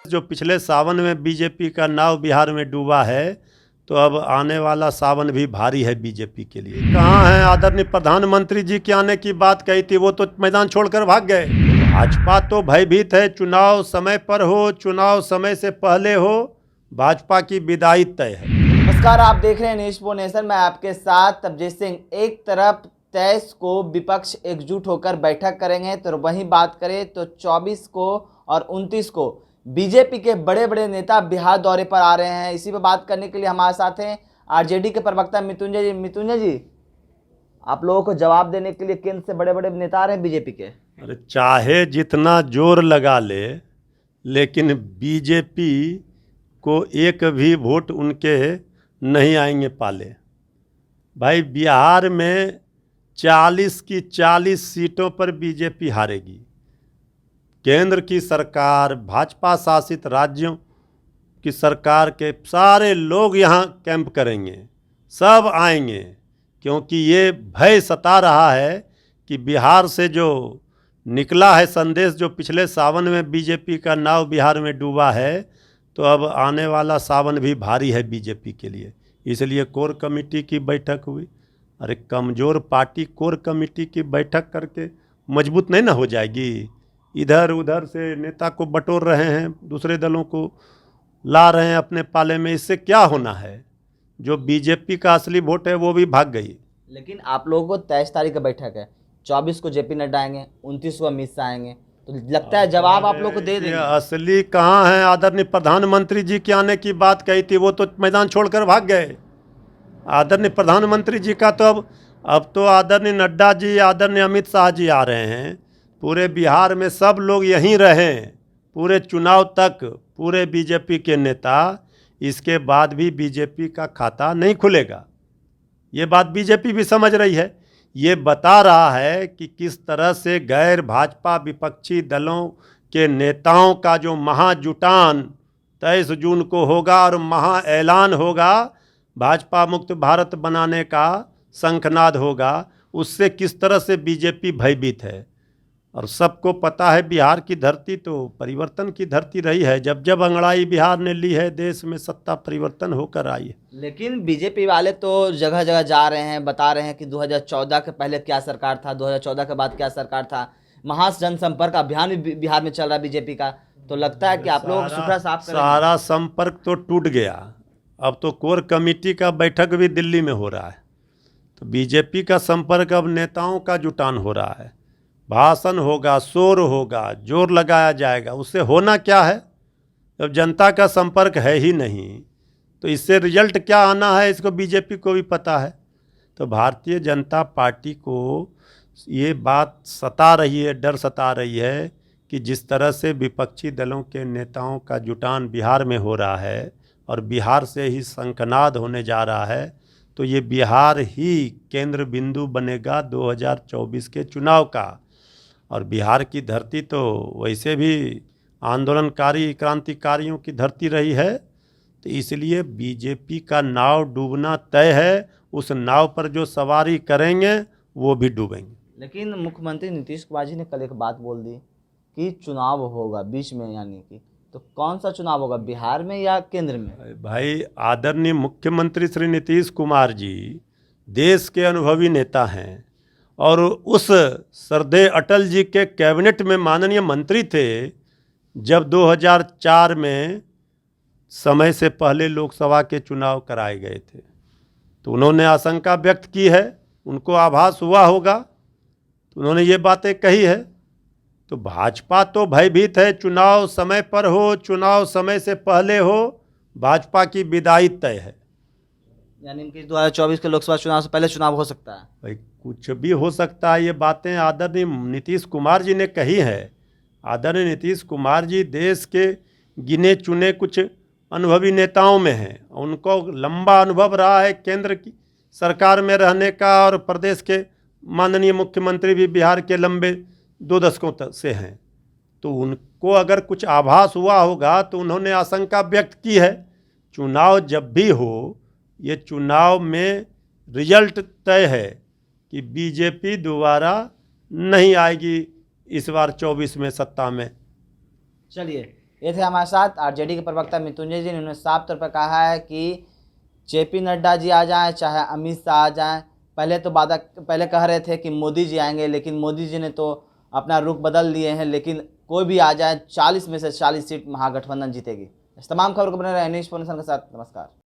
जो पिछले सावन में बीजेपी का नाव बिहार में डूबा है, तो अब आने वाला सावन भी भारी है बीजेपी के लिए। कहाँ हैं आदरणीय प्रधानमंत्री जी के आने की बात कही थी, वो तो मैदान छोड़कर भाग गए। भाजपा तो भयभीत है, चुनाव समय पर हो, चुनाव समय से पहले हो, भाजपा की विदाई तय है। नमस्कार, आप देख रहे हैं न्यूज़ फॉर नेशन। मैं आपके साथ तबजीत सिंह। एक तरफ 23 को विपक्ष एकजुट होकर बैठक करेंगे, तो वहीं बात करें तो 24 को और 29 को बीजेपी के बड़े बड़े नेता बिहार दौरे पर आ रहे हैं। इसी पर बात करने के लिए हमारे साथ हैं आरजेडी के प्रवक्ता मृत्युंजय जी। मृत्युंजय जी, आप लोगों को जवाब देने के लिए केंद्र से बड़े बड़े नेता आ रहे हैं बीजेपी के। अरे चाहे जितना जोर लगा ले, लेकिन बीजेपी को एक भी वोट उनके नहीं आएंगे पाले। भाई, बिहार में 40 की 40 सीटों पर बीजेपी हारेगी। केंद्र की सरकार, भाजपा शासित राज्यों की सरकार के सारे लोग यहाँ कैंप करेंगे, सब आएंगे, क्योंकि ये भय सता रहा है कि बिहार से जो निकला है संदेश, जो पिछले सावन में बीजेपी का नाव बिहार में डूबा है, तो अब आने वाला सावन भी भारी है बीजेपी के लिए। इसलिए कोर कमेटी की बैठक हुई। अरे कमज़ोर पार्टी कोर कमेटी की बैठक करके मजबूत नहीं ना हो जाएगी। इधर उधर से नेता को बटोर रहे हैं, दूसरे दलों को ला रहे हैं अपने पाले में। इससे क्या होना है? जो बीजेपी का असली वोट है वो भी भाग गई। लेकिन आप लोगों को 23 तारीख का बैठक है, 24 को जेपी नड्डा आएंगे, 29 को अमित शाह आएंगे, तो लगता है जवाब आप लोग को दे देंगे। असली कहाँ है? आदरणीय प्रधानमंत्री जी के आने की बात कही थी, वो तो मैदान छोड़कर भाग गए। आदरणीय प्रधानमंत्री जी का तो अब तो आदरणीय नड्डा जी, आदरणीय अमित शाह जी आ रहे हैं। पूरे बिहार में सब लोग यहीं रहें पूरे चुनाव तक, पूरे बीजेपी के नेता। इसके बाद भी बीजेपी का खाता नहीं खुलेगा। ये बात बीजेपी भी समझ रही है। ये बता रहा है कि किस तरह से गैर भाजपा विपक्षी दलों के नेताओं का जो महाजुटान 23 जून को होगा और महा ऐलान होगा, भाजपा मुक्त भारत बनाने का शंखनाद होगा, उससे किस तरह से बीजेपी भयभीत है। और सबको पता है बिहार की धरती तो परिवर्तन की धरती रही है। जब जब अंगड़ाई बिहार ने ली है, देश में सत्ता परिवर्तन होकर आई है। लेकिन बीजेपी वाले तो जगह जगह जा रहे हैं, बता रहे हैं कि 2014 के पहले क्या सरकार था, 2014 के बाद क्या सरकार था। महास जनसंपर्क अभियान भी बिहार में चल रहा है बीजेपी का। तो लगता है कि आप लोग सुथरा साफ करेंगे। सारा संपर्क तो टूट गया। अब तो कोर कमेटी का बैठक भी दिल्ली में हो रहा है। तो बीजेपी का संपर्क अब नेताओं का जुटान हो रहा है। भाषण होगा, शोर होगा, जोर लगाया जाएगा। उससे होना क्या है? जब जनता का संपर्क है ही नहीं, तो इससे रिजल्ट क्या आना है, इसको बीजेपी को भी पता है। तो भारतीय जनता पार्टी को ये बात सता रही है, डर सता रही है कि जिस तरह से विपक्षी दलों के नेताओं का जुटान बिहार में हो रहा है और बिहार से ही शंखनाद होने जा रहा है, तो ये बिहार ही केंद्र बिंदु बनेगा 2024 के चुनाव का। और बिहार की धरती तो वैसे भी आंदोलनकारी क्रांतिकारियों की धरती रही है। तो इसलिए बीजेपी का नाव डूबना तय है। उस नाव पर जो सवारी करेंगे वो भी डूबेंगे। लेकिन मुख्यमंत्री नीतीश कुमार जी ने कल एक बात बोल दी कि चुनाव होगा बीच में, यानी कि तो कौन सा चुनाव होगा, बिहार में या केंद्र में? भाई, आदरणीय मुख्यमंत्री श्री नीतीश कुमार जी देश के अनुभवी नेता हैं और उस श्रद्धेय अटल जी के कैबिनेट में माननीय मंत्री थे जब 2004 में समय से पहले लोकसभा के चुनाव कराए गए थे। तो उन्होंने आशंका व्यक्त की है, उनको आभास हुआ होगा, तो उन्होंने ये बातें कही है। तो भाजपा तो भयभीत है, चुनाव समय पर हो, चुनाव समय से पहले हो, भाजपा की विदाई तय है। यानी कि 2024 के लोकसभा चुनाव से पहले चुनाव हो सकता है। भाई, कुछ भी हो सकता है। ये बातें आदरणीय नीतीश कुमार जी ने कही है। आदरणीय नीतीश कुमार जी देश के गिने चुने कुछ अनुभवी नेताओं में हैं। उनको लंबा अनुभव रहा है केंद्र की सरकार में रहने का, और प्रदेश के माननीय मुख्यमंत्री भी बिहार के लंबे 2 दशकों तक से हैं। तो उनको अगर कुछ आभास हुआ होगा तो उन्होंने आशंका व्यक्त की है। चुनाव जब भी हो, ये चुनाव में रिजल्ट तय है कि बीजेपी दोबारा नहीं आएगी इस बार 24 में सत्ता में। चलिए, ये थे हमारे साथ आरजेडी के प्रवक्ता मृत्युंजय जी। उन्होंने साफ तौर पर कहा है कि जेपी नड्डा जी आ जाएं चाहे अमित शाह आ जाएं, पहले कह रहे थे कि मोदी जी आएंगे, लेकिन मोदी जी ने तो अपना रुख बदल लिए हैं। लेकिन कोई भी आ जाए 40 में से 40 सीट महागठबंधन जीतेगी। इस तमाम खबर को बने रहे न्यूज़ के साथ। नमस्कार।